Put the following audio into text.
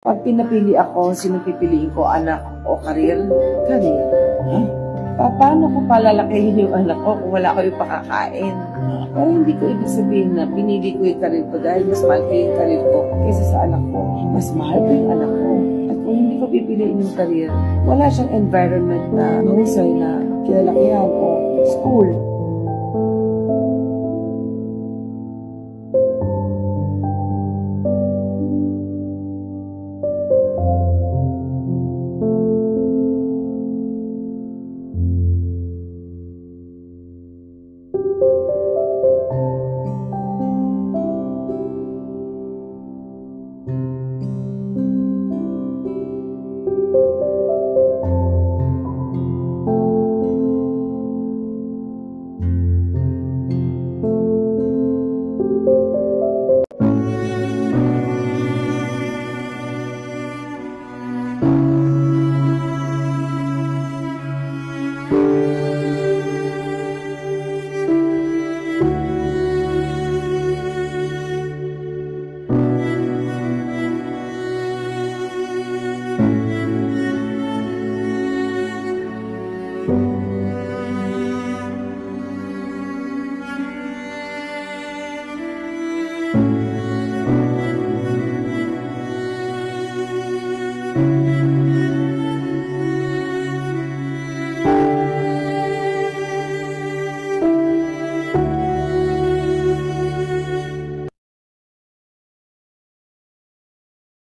Pag pinapili ako, sino pipiliin ko, anak o karir? Karir. Huh? Paano ko palalakihin yung anak ko kung wala ko yung pakakain? Pero hindi ko ibig sabihin na pinili ko yung karir ko dahil mas mahal ko yung karir ko kaysa sa anak ko. Mas mahal ko yung anak ko. At kung hindi ko pipiliin yung karir, wala siyang environment na mahusay na kinalakihan o school.